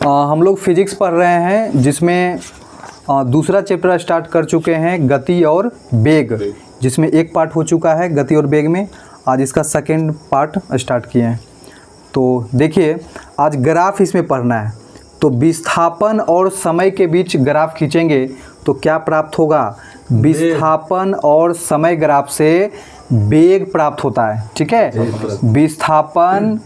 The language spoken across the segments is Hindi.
हम लोग फिजिक्स पढ़ रहे हैं जिसमें दूसरा चैप्टर स्टार्ट कर चुके हैं गति और वेग, जिसमें एक पार्ट हो चुका है गति और वेग में। आज इसका सेकंड पार्ट स्टार्ट किए हैं। तो देखिए आज ग्राफ इसमें पढ़ना है। तो विस्थापन और समय के बीच ग्राफ खींचेंगे तो क्या प्राप्त होगा? विस्थापन और समय ग्राफ से वेग प्राप्त होता है। ठीक है, विस्थापन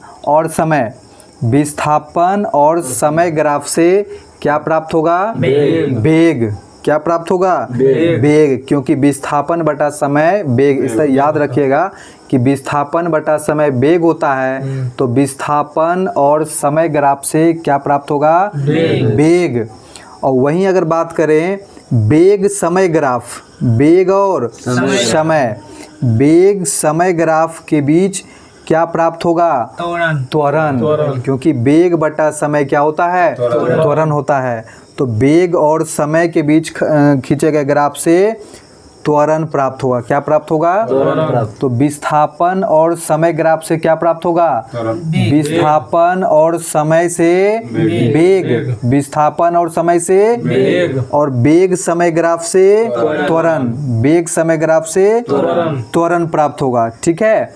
और समय ग्राफ से क्या प्राप्त होगा? वेग। क्या प्राप्त होगा? वेग। क्योंकि विस्थापन बटा समय वेग, इससे याद रखिएगा कि विस्थापन बटा समय वेग होता है। तो विस्थापन और समय ग्राफ से क्या प्राप्त होगा? वेग। और वहीं अगर बात करें वेग समय ग्राफ, वेग और समय, वेग समय ग्राफ के बीच क्या प्राप्त होगा? त्वरण। क्योंकि वेग बटा समय क्या होता है? त्वरण होता है। तो वेग और समय के बीच खींचे गए ग्राफ से त्वरण प्राप्त होगा। क्या प्राप्त होगा? तो विस्थापन और समय ग्राफ से क्या प्राप्त होगा? विस्थापन और समय से वेग, विस्थापन और समय से और वेग समय ग्राफ से त्वरण, वेग समय ग्राफ से त्वरण प्राप्त होगा। ठीक है,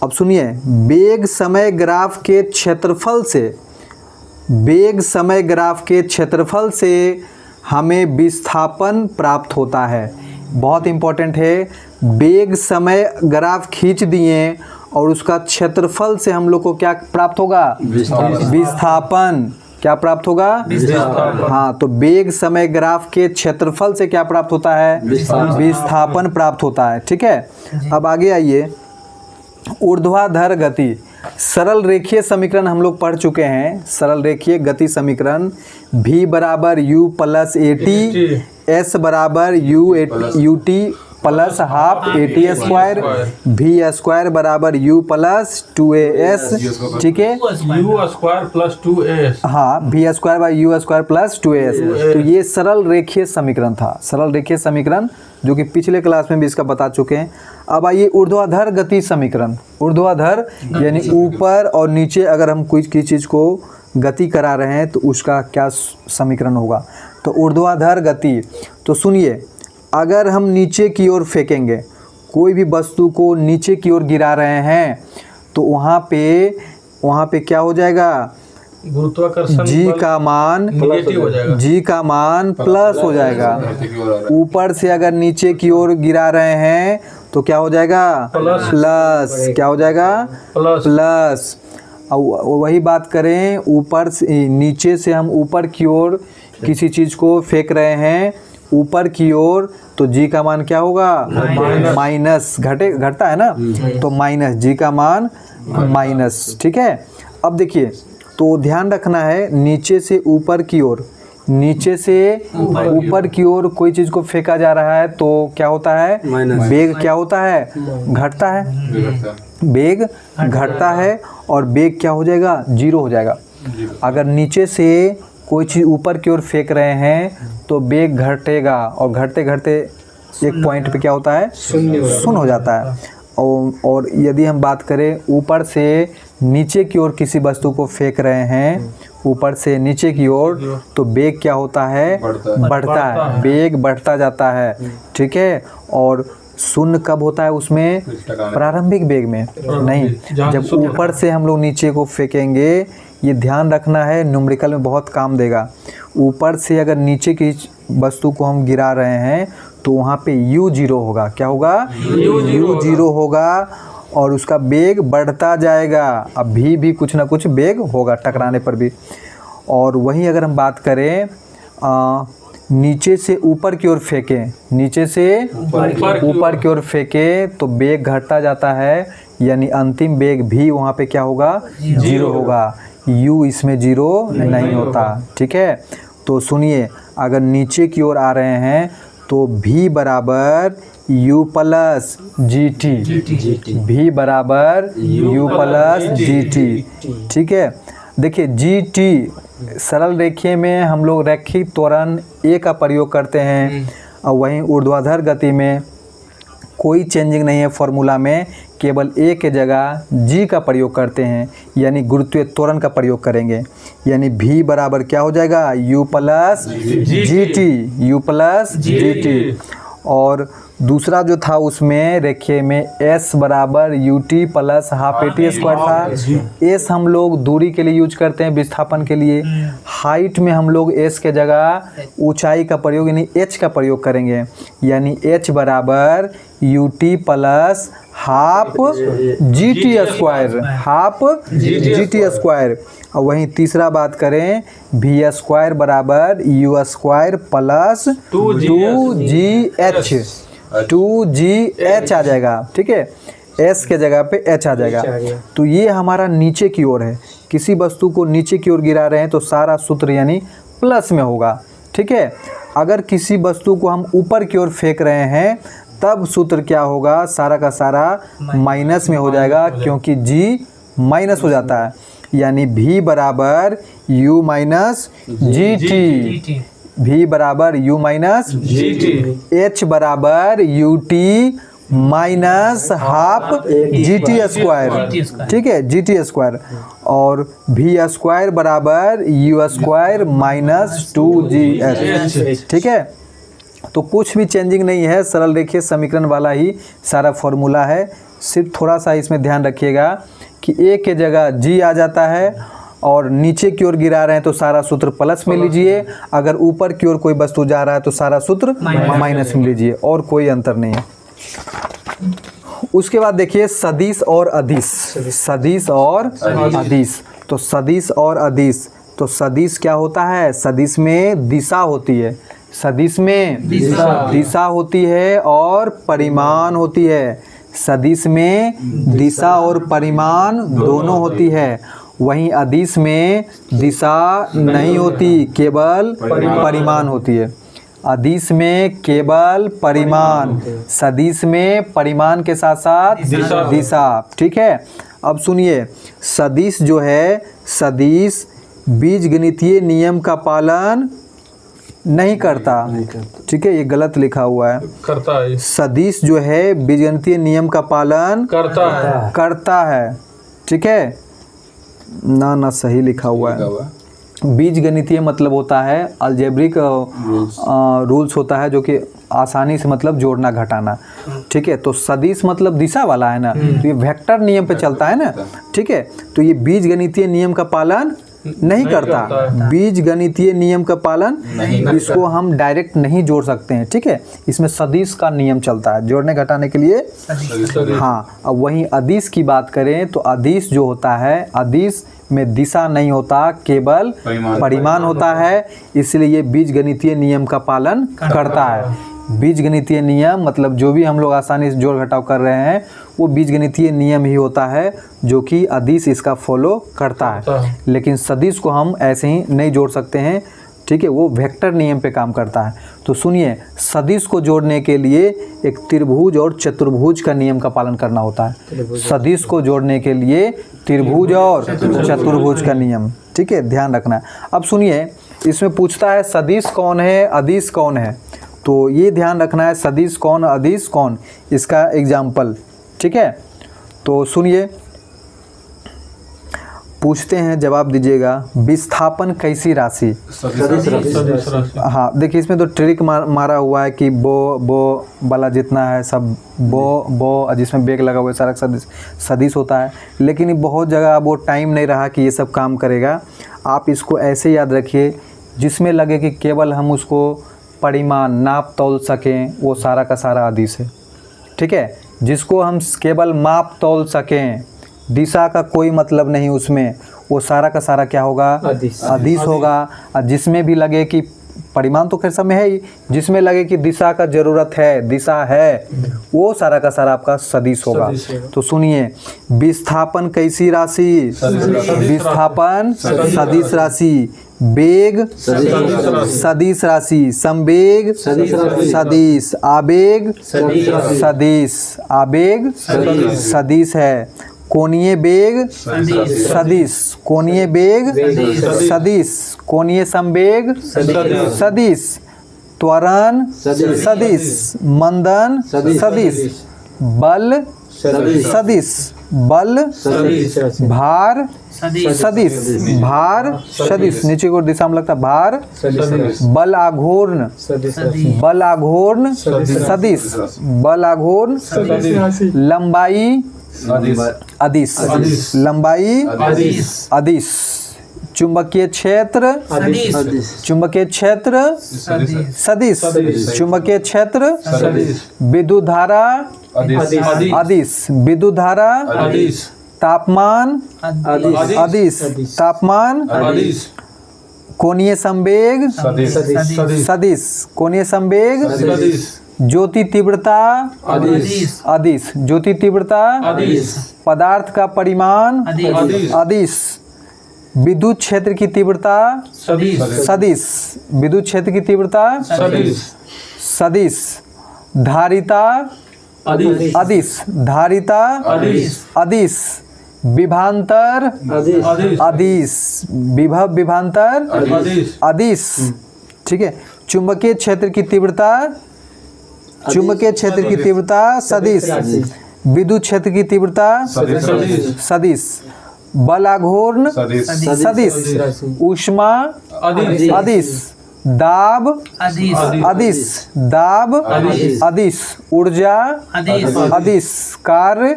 अब सुनिए, वेग समय ग्राफ के क्षेत्रफल से, वेग समय ग्राफ के क्षेत्रफल से हमें विस्थापन प्राप्त होता है। बहुत इंपॉर्टेंट है। वेग समय ग्राफ खींच दिए और उसका क्षेत्रफल से हम लोग को क्या प्राप्त होगा? विस्थापन। क्या प्राप्त होगा? हाँ, तो वेग समय ग्राफ के क्षेत्रफल से क्या प्राप्त होता है? विस्थापन प्राप्त होता है। ठीक है, अब आगे आइए। ऊर्ध्वाधर गति, सरल रेखीय समीकरण हम लोग पढ़ चुके हैं। सरल रेखीय गति समीकरण v बराबर u plus a t, s बराबर u t plus half a t square, v square बराबर u प्लस 2as। ठीक है, u स्क्वायर प्लस 2as। हाँ, v square by u square plus 2as। तो ये सरल रेखीय समीकरण था, सरल रेखीय समीकरण, जो कि पिछले क्लास में भी इसका बता चुके हैं। अब आइए ऊर्ध्वाधर गति समीकरण। ऊर्ध्वाधर यानी ऊपर और नीचे अगर हम कोई चीज़ को गति करा रहे हैं तो उसका क्या समीकरण होगा? तो ऊर्ध्वाधर गति, तो सुनिए, अगर हम नीचे की ओर फेंकेंगे, कोई भी वस्तु को नीचे की ओर गिरा रहे हैं तो वहाँ पे क्या हो जाएगा? गुरुत्वाकर्षण जी का मान प्लस हो जाएगा। ऊपर से अगर नीचे की ओर गिरा रहे हैं तो क्या हो जाएगा? प्लस। क्या हो जाएगा? प्लस। और वही बात करें, ऊपर से नीचे से हम ऊपर की ओर किसी चीज़ को फेंक रहे हैं ऊपर की ओर, तो जी का मान क्या होगा? माइनस। घटता है ना, तो माइनस, जी का मान माइनस। ठीक है, अब देखिए, तो ध्यान रखना है, नीचे से ऊपर की ओर, नीचे से ऊपर की ओर कोई चीज़ को फेंका जा रहा है तो क्या होता है? वेग क्या होता है? घटता है। वेग घटता है और वेग क्या हो जाएगा? जीरो हो जाएगा। अगर नीचे से कोई चीज़ ऊपर की ओर फेंक रहे हैं तो वेग घटेगा और घटते घटते एक पॉइंट पे क्या होता है? शून्य हो जाता है। और यदि हम बात करें ऊपर से नीचे की ओर किसी वस्तु को फेंक रहे हैं, ऊपर से नीचे की ओर, तो वेग क्या होता है? बढ़ता है। वेग बढ़ता जाता है। ठीक है, और शून्य कब होता है उसमें? प्रारंभिक वेग में नहीं, जब ऊपर से हम लोग नीचे को फेंकेंगे। ये ध्यान रखना है, न्यूमेरिकल में बहुत काम देगा। ऊपर से अगर नीचे की वस्तु को हम गिरा रहे हैं तो वहाँ पे u जीरो होगा। क्या होगा? u जीरो होगा और उसका वेग बढ़ता जाएगा। अब भी कुछ ना कुछ वेग होगा टकराने पर भी। और वहीं अगर हम बात करें नीचे से ऊपर की ओर फेंकें, नीचे से ऊपर की ओर फेंकें तो वेग घटता जाता है, यानी अंतिम वेग भी वहाँ पे क्या होगा? जीरो होगा। u इसमें जीरो नहीं होता। ठीक है, तो सुनिए, अगर नीचे की ओर आ रहे हैं तो v बराबर u plus G T, v बराबर u प्लस जी टी। ठीक है, देखिए जी टी सरल रेखीय में हम लोग रैखिक त्वरण a का प्रयोग करते हैं, और वहीं ऊर्ध्वाधर गति में कोई चेंजिंग नहीं है फॉर्मूला में केवल ए के जगह जी का प्रयोग करते हैं, यानी गुरुत्वीय त्वरण का प्रयोग करेंगे। यानी v बराबर क्या हो जाएगा, u plus G T, you plus G T. और दूसरा जो था उसमें रेखीय में s बराबर U T plus half a t square था। s हम लोग दूरी के लिए यूज करते हैं, विस्थापन के लिए। हाइट में हम लोग s के जगह ऊंचाई का प्रयोग यानी h का प्रयोग करेंगे, यानी h बराबर U T plus half G T square, half G T square. और वहीं तीसरा बात करें वी स्क्वायर बराबर you square plus 2GH, 2GH आ जाएगा। ठीक है, S के जगह पे H आ जाएगा। तो ये हमारा नीचे की ओर है, किसी वस्तु को नीचे की ओर गिरा रहे हैं तो सारा सूत्र यानी प्लस में होगा। ठीक है, अगर किसी वस्तु को हम ऊपर की ओर फेंक रहे हैं तब सूत्र क्या होगा, सारा का सारा माइनस में हो जाएगा, क्योंकि G माइनस हो जाता है। यानी V बराबर U minus G T, V बराबर U minus G T, H बराबर U T minus half G T square. ठीक है, जी टी स्क्वायर। और V स्क्वायर बराबर U स्क्वायर माइनस 2GH। ठीक है, तो कुछ भी चेंजिंग नहीं है, सरल रेखीय समीकरण वाला ही सारा फॉर्मूला है। सिर्फ थोड़ा सा इसमें ध्यान रखिएगा कि ए के जगह जी आ जाता है और नीचे की ओर गिरा रहे हैं तो सारा सूत्र प्लस में लीजिए, अगर ऊपर की ओर कोई वस्तु जा रहा है तो सारा सूत्र माइनस में लीजिए, और कोई अंतर नहीं है। उसके बाद देखिए सदिश और अदिश, सदिश और अदिश। तो सदिश और अदिश, तो सदिश क्या होता है, सदिश में दिशा होती है, सदिश में दिशा होती है और परिमाण होती है। सदिश में दिशा और परिमाण दोनों होती है, वहीं अदिश में दिशा नहीं होती, केवल परिमाण होती है। अदिश में केवल परिमाण, सदिश में परिमाण के साथ साथ दिशा। ठीक है, अब सुनिए, सदिश जो है, सदिश बीजगणितीय नियम का पालन नहीं करता। ठीक है, ये गलत लिखा हुआ है, करता है। सदिश जो है बीजगणितीय नियम का पालन करता है। ठीक है, ना सही लिखा हुआ है। बीजगणितीय मतलब होता है अलजेब्रिक रूल्स होता है, जो कि आसानी से मतलब जोड़ना घटाना। ठीक है, तो सदिश मतलब दिशा वाला है ना, तो ये वेक्टर नियम पे चलता है ना। ठीक है, तो ये बीजगणितीय नियम का पालन नहीं करता, बीजगणितीय नियम का पालन, इसको हम डायरेक्ट नहीं जोड़ सकते हैं। ठीक है, इसमें सदिश का नियम चलता है जोड़ने घटाने के लिए। हाँ, अब वहीं अदिश की बात करें तो अदिश जो होता है, अदिश में दिशा नहीं होता, केवल परिमाण होता है, इसलिए ये बीजगणितीय नियम का पालन करता है। बीजगणितीय नियम मतलब जो भी हम लोग आसानी से जोड़ घटाव कर रहे हैं वो बीजगणितीय नियम ही होता है, जो कि अदिश इसका फॉलो करता है। लेकिन सदिश को हम ऐसे ही नहीं जोड़ सकते हैं। ठीक है, वो वेक्टर नियम पे काम करता है। तो सुनिए, सदिश को जोड़ने के लिए एक त्रिभुज और चतुर्भुज का नियम का पालन करना होता है। सदिश को जोड़ने के लिए त्रिभुज और चतुर्भुज का नियम। ठीक है, ध्यान रखना है। अब सुनिए, इसमें पूछता है सदिश कौन है, अदिश कौन है, तो ये ध्यान रखना है, सदिश कौन, अदिश कौन, इसका एग्जाम्पल। ठीक है, तो सुनिए, पूछते हैं, जवाब दीजिएगा। विस्थापन कैसी राशि, हाँ देखिए, इसमें तो ट्रिक मारा हुआ है कि बो वाला जितना है सब बो जिसमें बेग लगा हुआ है सारा सदिश होता है। लेकिन ये बहुत जगह वो टाइम नहीं रहा कि ये सब काम करेगा। आप इसको ऐसे याद रखिए, जिसमें लगे कि केवल हम उसको परिमाण नाप तौल सकें, वो सारा का सारा अदिश है। ठीक है, जिसको हम केवल माप तौल सकें, दिशा का कोई मतलब नहीं उसमें, वो सारा का सारा क्या होगा, अदिश होगा। और जिसमें भी लगे कि परिमाण तो खैर सब में है ही, जिसमें लगे कि दिशा का जरूरत है, दिशा है, वो सारा का सारा आपका सदिश होगा। तो सुनिए, विस्थापन कैसी राशि, विस्थापन सदिश राशि, वेग सदिश राशि, संवेग सदिश, आवेग सदिश, आवेग सदिश है, कोणीय वेग सदिश, कोणीय वेग सदिश, कोणीय संवेग सदिश, त्वरण सदिश, मंदन सदिश, बल सदिश, बल भार सदिश, भार सदिश, नीचे की ओर दिशा में लगता है भार, बल आघूर्ण, बल आघूर्ण सदिश, बल आघूर्ण, लंबाई अदिश, लंबाई अदिश, चुंबकीय क्षेत्र चुंबकीय क्षेत्र सदिश, चुंबकीय क्षेत्र, विद्युत धारा अदिश, विद्युत धारा, तापमान अदिश, तापमान, कोणीय संवेग सदिश, कोणीय संवेग, ज्योति तीव्रता अदिश, ज्योति तीव्रता, पदार्थ का परिमाण अदिश, विद्युत क्षेत्र की तीव्रता सदिश, विद्युत क्षेत्र की तीव्रता सदिश, धारिता अदिश, धारिता अदिश, विभांतर अदिश, विभव विभांतर अदिश, ठीक है। चुंबकीय क्षेत्र की तीव्रता, चुंबकीय क्षेत्र की तीव्रता सदिश, विद्युत क्षेत्र की तीव्रता सदिश, बल आघूर्ण सदिश, ऊष्मा अदिश, दाब अदिश, दाब अदिश, ऊर्जा अदिश, कार्य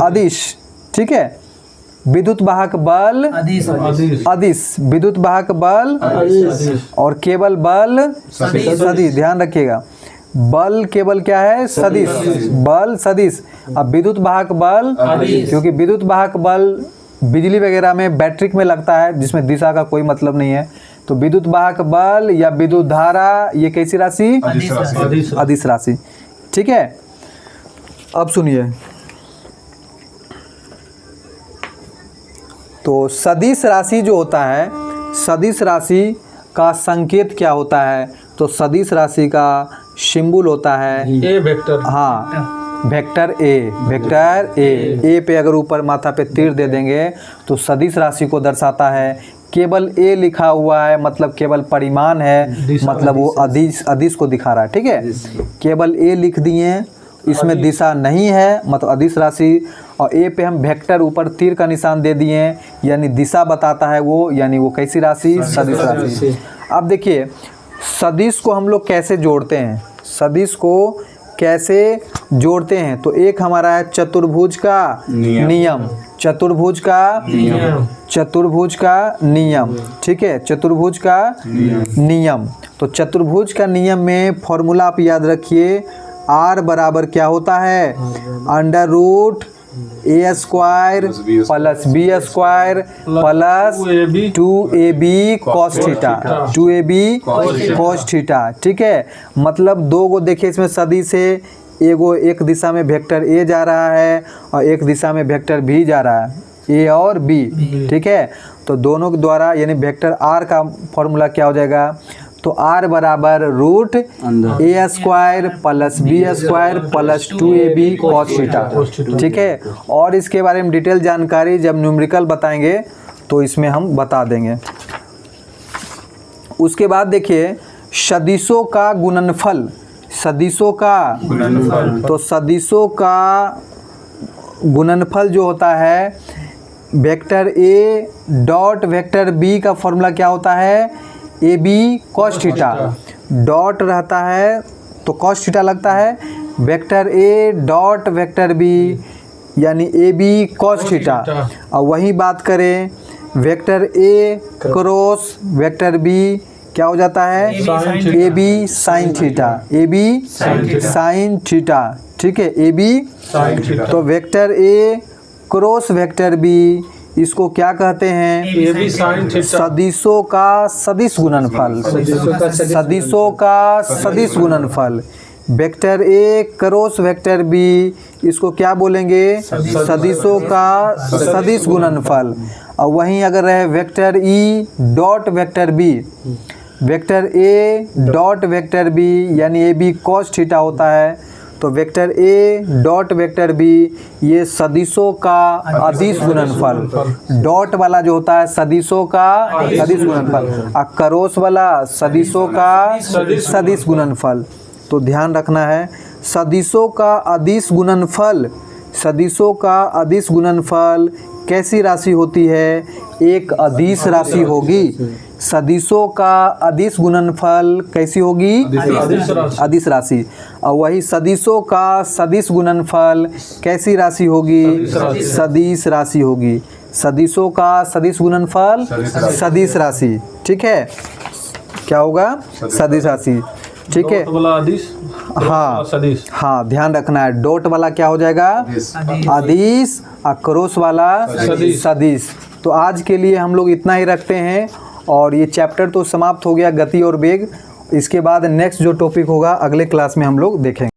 अदिश, ठीक है। विद्युत वाहक बल अदिश, विद्युत वाहक बल, और केवल बल सदिश, ध्यान रखिएगा, बल केवल क्या है सदिश, बल सदिश। अब विद्युत वाहक बल, क्योंकि विद्युत वाहक बल बिजली वगैरह में बैटरी में लगता है जिसमें दिशा का कोई मतलब नहीं है, तो विद्युत वाहक बल या विद्युत धारा ये कैसी राशि अदिश राशि, ठीक है। अब सुनिए, तो सदिश राशि जो होता है, सदिश राशि का संकेत क्या होता है, तो सदिश राशि का सिंबल होता है ए वेक्टर, हाँ वेक्टर ए, वेक्टर ए पे अगर ऊपर माथा पे तीर दे देंगे तो सदिश राशि को दर्शाता है। केवल ए लिखा हुआ है मतलब केवल परिमाण है, मतलब वो अदिश को दिखा रहा है, ठीक है। केवल ए लिख दिए, इसमें दिशा नहीं है मतलब अदिश राशि, और ए पे हम वेक्टर ऊपर तीर का निशान दे दिए यानी दिशा बताता है वो, यानी वो कैसी राशि सदिश राशि। अब देखिए सदिश को हम लोग कैसे जोड़ते हैं, सदिश को कैसे जोड़ते हैं, तो एक हमारा है चतुर्भुज का नियम, चतुर्भुज का चतुर्भुज का नियम, ठीक है, चतुर्भुज का नियम। तो चतुर्भुज का नियम में फॉर्मूला आप याद रखिए, आर बराबर क्या होता है, under root A square plus B square plus 2ab cos theta, 2ab cos theta, ठीक है। मतलब दो को देखिए इसमें सदिश है, एगो एक दिशा में वेक्टर ए जा रहा है और एक दिशा में वेक्टर बी जा रहा है, ए और बी, ठीक है। तो दोनों के द्वारा यानी वेक्टर आर का फॉर्मूला क्या हो जाएगा, तो आर बराबर root A square plus B square plus 2ab cos theta, ठीक है। और इसके बारे में डिटेल जानकारी जब न्यूमेरिकल बताएंगे तो इसमें हम बता देंगे। उसके बाद देखिए सदिशों का गुणनफल, सदिशों का तो सदिशों का गुणनफल जो होता है vector A dot vector B का फॉर्मूला क्या होता है, A B cos theta, dot रहता है तो कॉस थीटा लगता है, vector A dot vector B यानी ए बी कॉस थीटा। और वही बात करें vector A cross vector B क्या हो जाता है, A B sine theta, A B sine theta, ठीक है, ए बी। तो vector A cross vector B इसको क्या कहते हैं, सदिशों का सदिश गुणनफल, सदिशों का सदिश गुणनफल। Vector A cross vector B इसको क्या बोलेंगे, सदिशों का सदिश गुणनफल। और वहीं अगर रहे vector E dot vector B, vector A dot vector B यानी ए बी कॉस थीटा होता है, तो vector A dot vector B ये सदिशों का अदिश गुणनफल, डॉट वाला जो होता है सदिशों का अदिश गुणनफल, और क्रॉस वाला सदिशों का सदिश गुणनफल। तो ध्यान रखना है सदिशों का अदिश गुणनफल सदिशों का अदिश गुणनफल कैसी राशि होती है? एक अदिश राशि होगी। सदिशों का अदिश गुणनफल कैसी होगी? अदिश राशि। और वही सदिशों का सदिश गुणनफल कैसी राशि होगी? सदिश राशि होगी। सदिशों का सदिश गुणनफल सदिश राशि। ठीक है, क्या होगा? सदिश राशि। ठीक है, डॉट वाला अदिश, क्रॉस हाँ वाला सदिश। हाँ, ध्यान रखना है। डॉट वाला क्या हो जाएगा? अदिश, और क्रॉस वाला सदिश। सदिश। तो आज के लिए हम लोग इतना ही रखते हैं, और ये चैप्टर तो समाप्त हो गया, गति और वेग। इसके बाद नेक्स्ट जो टॉपिक होगा अगले क्लास में हम लोग देखेंगे।